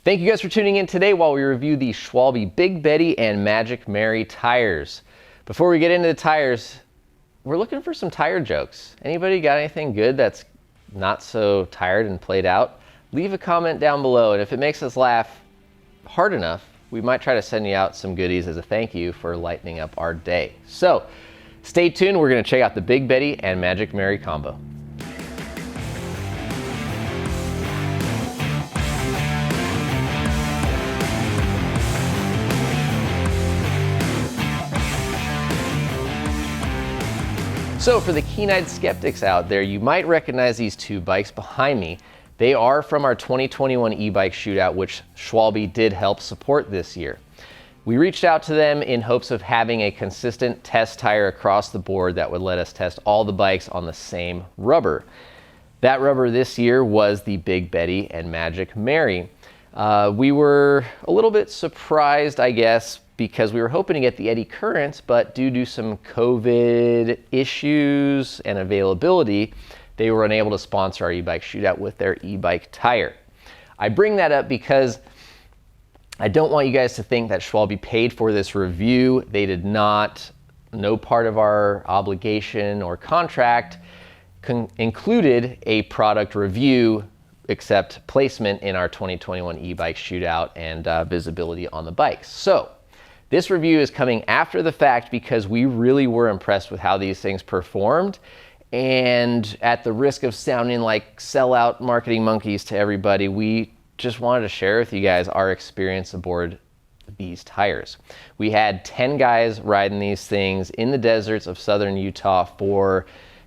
Thank you guys for tuning in today while we review the Schwalbe Big Betty and Magic Mary tires. Before we get into the tires, we're looking for some tire jokes. Anybody got anything good that's not so tired and played out? Leave a comment down below, and if it makes us laugh hard enough, we might try to send you out some goodies as a thank you for lightening up our day. So stay tuned, we're gonna check out the Big Betty and Magic Mary combo. So for the keen-eyed skeptics out there, you might recognize these two bikes behind me. They are from our 2021 e-bike shootout, which Schwalbe did help support this year. We reached out to them in hopes of having a consistent test tire across the board that would let us test all the bikes on the same rubber. That rubber this year was the Big Betty and Magic Mary. We were a little bit surprised, I guess, because we were hoping to get the eddy currents, but due to some COVID issues and availability, they were unable to sponsor our e-bike shootout with their e-bike tire. I bring that up because I don't want you guys to think that Schwalbe paid for this review. They did not. No part of our obligation or contract included a product review except placement in our 2021 e-bike shootout and visibility on the bikes. So this review is coming after the fact because we really were impressed with how these things performed. And at the risk of sounding like sellout marketing monkeys to everybody, we just wanted to share with you guys our experience aboard these tires. We had 10 guys riding these things in the deserts of southern Utah for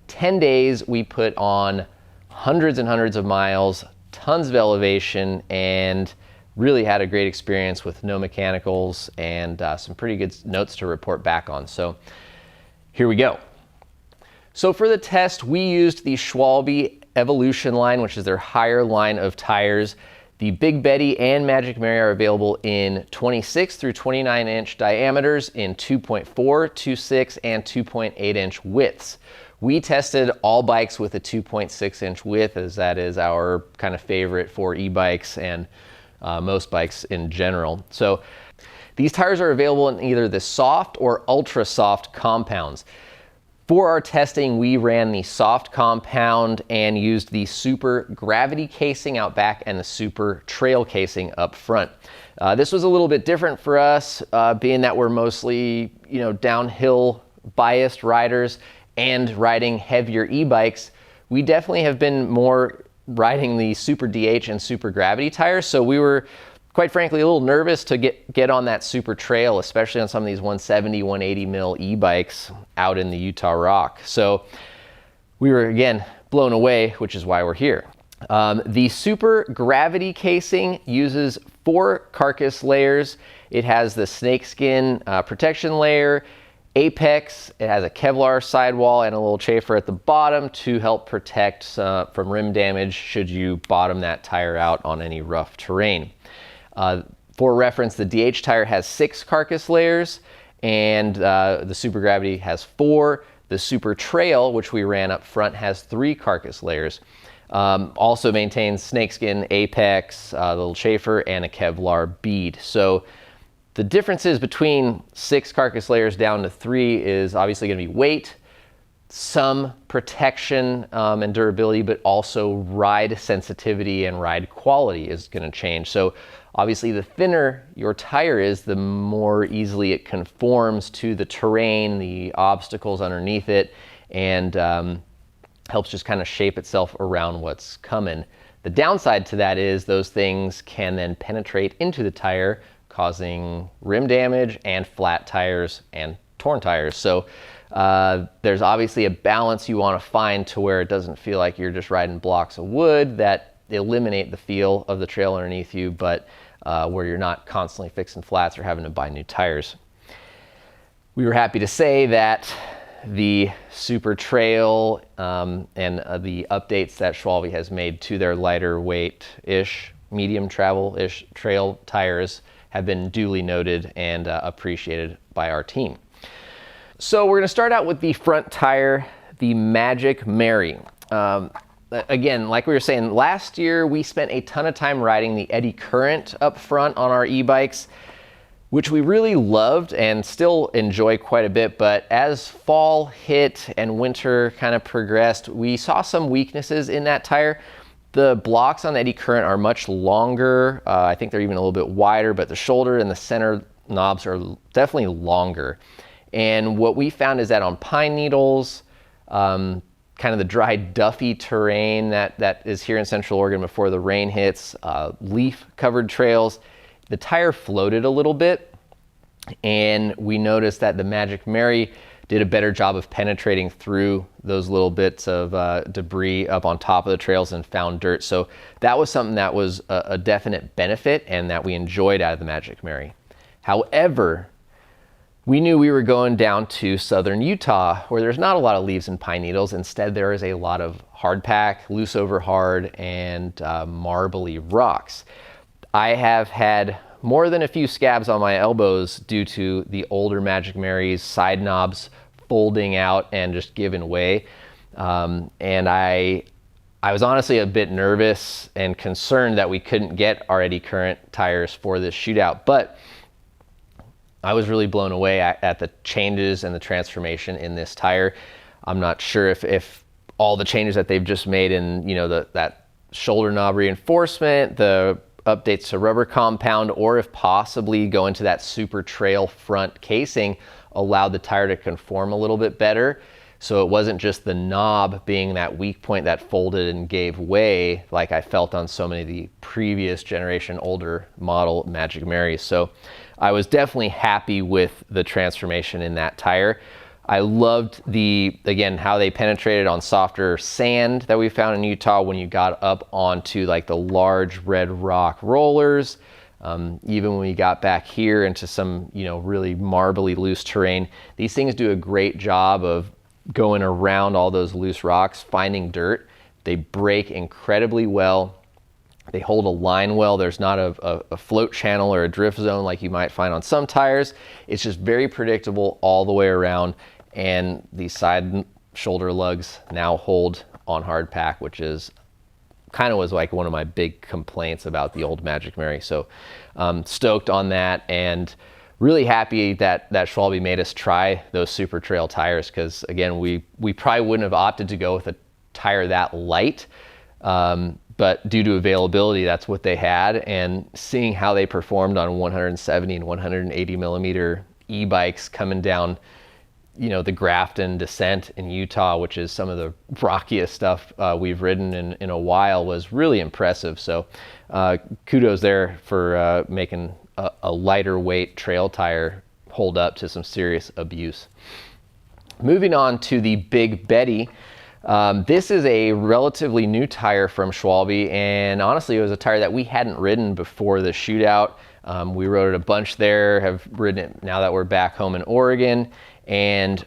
10 days. We put on hundreds and hundreds of miles, tons of elevation, and really had a great experience with no mechanicals and some pretty good notes to report back on. So here we go. So for the test, we used the Schwalbe Evolution line, which is their higher line of tires. The Big Betty and Magic Mary are available in 26 through 29 inch diameters in 2.4, 2.6, and 2.8 inch widths. We tested all bikes with a 2.6 inch width, as that is our kind of favorite for e-bikes and most bikes in general. So these tires are available in either the soft or ultra soft compounds. For our testing, we ran the soft compound and used the super gravity casing out back and the super trail casing up front. This was a little bit different for us, being that we're mostly, downhill biased riders and riding heavier e-bikes. We definitely have been more riding the super DH and super gravity tires, so we were quite frankly a little nervous to get on that super trail, especially on some of these 170, 180 mil e-bikes out in the Utah rock. So we were again blown away, which is why we're here. The super gravity casing uses 4 carcass layers. It has the snakeskin protection layer, apex, it has a Kevlar sidewall and a little chafer at the bottom to help protect from rim damage should you bottom that tire out on any rough terrain. For reference, the DH tire has 6 carcass layers and the Super Gravity has 4. The Super Trail, which we ran up front, has 3 carcass layers. Also maintains snakeskin, apex, a little chafer, and a Kevlar bead. So the differences between 6 carcass layers down to 3 is obviously going to be weight, some protection and durability, but also ride sensitivity and ride quality is going to change. So obviously the thinner your tire is, the more easily it conforms to the terrain, the obstacles underneath it, and helps just kind of shape itself around what's coming. The downside to that is those things can then penetrate into the tire, causing rim damage and flat tires and torn tires. So there's obviously a balance you want to find to where it doesn't feel like you're just riding blocks of wood that eliminate the feel of the trail underneath you, but where you're not constantly fixing flats or having to buy new tires. We were happy to say that the Super Trail and the updates that Schwalbe has made to their lighter weight-ish, medium travel-ish trail tires have been duly noted and appreciated by our team. So we're going to start out with the front tire, the Magic Mary. again, like we were saying, last year we spent a ton of time riding the eddy current up front on our e-bikes, which we really loved and still enjoy quite a bit. But as fall hit and winter kind of progressed, we saw some weaknesses in that tire. The blocks on the eddy current are much longer. I think they're even a little bit wider, but the shoulder and the center knobs are definitely longer. And what we found is that on pine needles, kind of the dry, duffy terrain that is here in Central Oregon before the rain hits, leaf-covered trails, the tire floated a little bit, and we noticed that the Magic Mary did a better job of penetrating through those little bits of debris up on top of the trails and found dirt. So that was something that was a definite benefit and that we enjoyed out of the Magic Mary. However, we knew we were going down to southern Utah where there's not a lot of leaves and pine needles. Instead, there is a lot of hard pack, loose over hard, and marbly rocks. I have had more than a few scabs on my elbows due to the older Magic Marys, side knobs folding out and just giving way. And I was honestly a bit nervous and concerned that we couldn't get our eddy current tires for this shootout, but I was really blown away at the changes and the transformation in this tire. I'm not sure if all the changes that they've just made in, you know, that shoulder knob reinforcement, the updates to rubber compound, or if possibly going to that super trail front casing allowed the tire to conform a little bit better. So it wasn't just the knob being that weak point that folded and gave way like I felt on so many of the previous generation older model Magic Marys. So I was definitely happy with the transformation in that tire. I loved again, how they penetrated on softer sand that we found in Utah when you got up onto like the large red rock rollers. Even when we got back here into some, you know, really marbly loose terrain, these things do a great job of going around all those loose rocks, finding dirt. They brake incredibly well. They hold a line well. There's not a float channel or a drift zone like you might find on some tires. It's just very predictable all the way around. And these side shoulder lugs now hold on hard pack, which is kind of was like one of my big complaints about the old Magic Mary. So stoked on that, and really happy that Schwalbe made us try those super trail tires, because again, we probably wouldn't have opted to go with a tire that light. But due to availability, that's what they had, and seeing how they performed on 170 and 180 millimeter e-bikes coming down, you know, the Grafton descent in Utah, which is some of the rockiest stuff we've ridden in a while, was really impressive. So kudos there for making a lighter weight trail tire hold up to some serious abuse. Moving on to the Big Betty. This is a relatively new tire from Schwalbe, and honestly, it was a tire that we hadn't ridden before the shootout. We rode it a bunch there, have ridden it now that we're back home in Oregon, and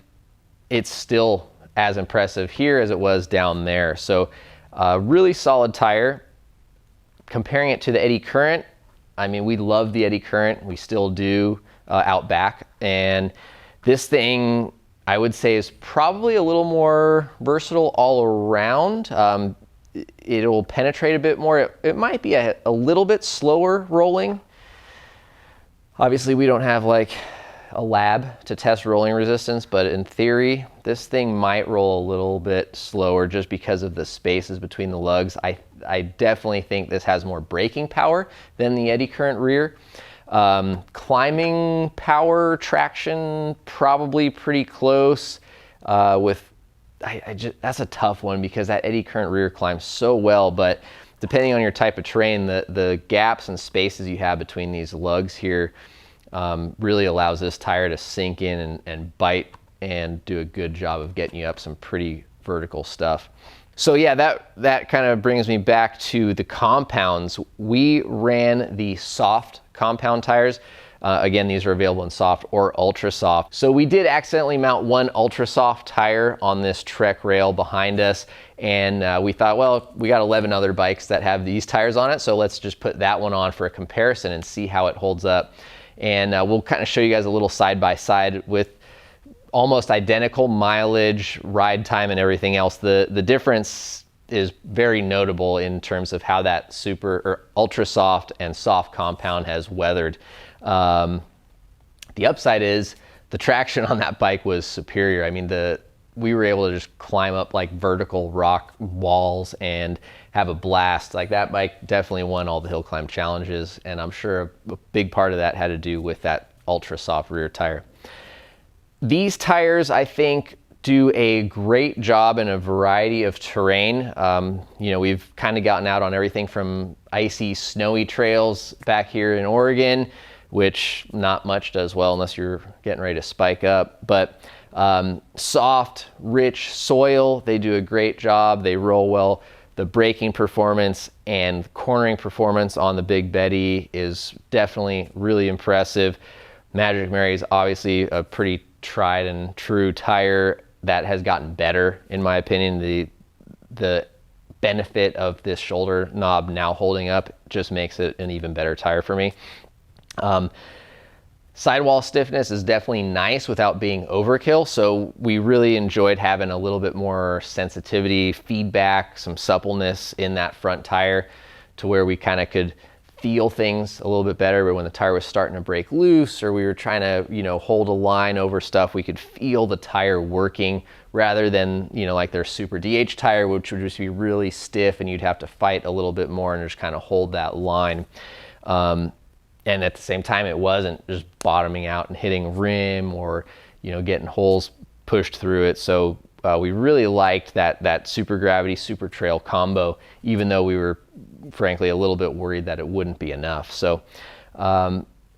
it's still as impressive here as it was down there. So really solid tire. Comparing it to the eddy current, I mean, we love the eddy current. We still do out back, and this thing, I would say, is probably a little more versatile all around. It'll penetrate a bit more. It might be a little bit slower rolling. Obviously, we don't have like a lab to test rolling resistance, but in theory, this thing might roll a little bit slower just because of the spaces between the lugs. I definitely think this has more braking power than the eddy current rear. Climbing power, traction, probably pretty close. That's a tough one because that eddy current rear climbs so well, but depending on your type of terrain, the gaps and spaces you have between these lugs here really allows this tire to sink in and bite and do a good job of getting you up some pretty vertical stuff. So yeah, that kind of brings me back to the compounds. We ran the soft compound tires. Again, these are available in soft or ultra soft. So we did accidentally mount one ultra soft tire on this Trek rail behind us, and we thought, well, we got 11 other bikes that have these tires on it, so let's just put that one on for a comparison and see how it holds up. And we'll kind of show you guys a little side by side with almost identical mileage, ride time, and everything else. The difference is very notable in terms of how that super or ultra soft and soft compound has weathered. The upside is the traction on that bike was superior. I mean, we were able to just climb up like vertical rock walls and have a blast. Like, that bike definitely won all the hill climb challenges, and I'm sure a big part of that had to do with that ultra soft rear tire. These tires, I think, do a great job in a variety of terrain. You know, we've kind of gotten out on everything from icy, snowy trails back here in Oregon, which not much does well unless you're getting ready to spike up. But soft, rich soil, they do a great job. They roll well. The braking performance and cornering performance on the Big Betty is definitely really impressive. Magic Mary is obviously a pretty tried and true tire that has gotten better, in my opinion. The benefit of this shoulder knob now holding up just makes it an even better tire for me. Sidewall stiffness is definitely nice without being overkill, so we really enjoyed having a little bit more sensitivity, feedback, some suppleness in that front tire to where we kind of could feel things a little bit better. But when the tire was starting to break loose, or we were trying to, you know, hold a line over stuff, we could feel the tire working, rather than, you know, like their Super DH tire, which would just be really stiff and you'd have to fight a little bit more and just kind of hold that line. And at the same time, it wasn't just bottoming out and hitting rim, or, you know, getting holes pushed through it. So we really liked that super gravity, super trail combo, even though we were frankly a little bit worried that it wouldn't be enough. So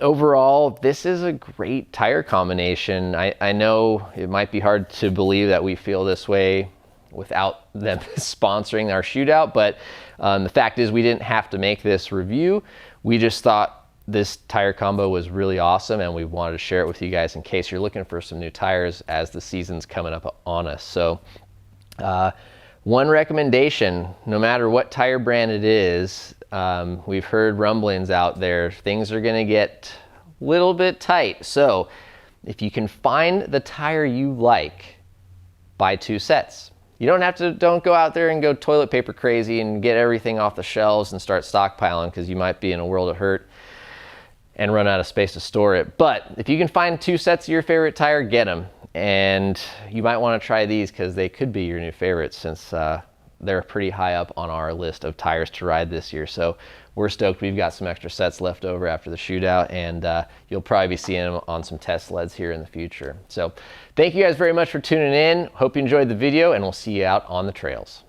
overall, this is a great tire combination. I know it might be hard to believe that we feel this way without them sponsoring our shootout, but the fact is we didn't have to make this review. We just thought this tire combo was really awesome, and we wanted to share it with you guys in case you're looking for some new tires as the season's coming up on us. So one recommendation, no matter what tire brand it is, we've heard rumblings out there, things are going to get a little bit tight. So if you can find the tire you like, buy 2 sets. You don't go out there and go toilet paper crazy and get everything off the shelves and start stockpiling, because you might be in a world of hurt and run out of space to store it. But if you can find 2 sets of your favorite tire, get them. And you might want to try these, because they could be your new favorites, since they're pretty high up on our list of tires to ride this year. So we're stoked. We've got some extra sets left over after the shootout, and you'll probably be seeing them on some test sleds here in the future. So thank you guys very much for tuning in. Hope you enjoyed the video, and we'll see you out on the trails.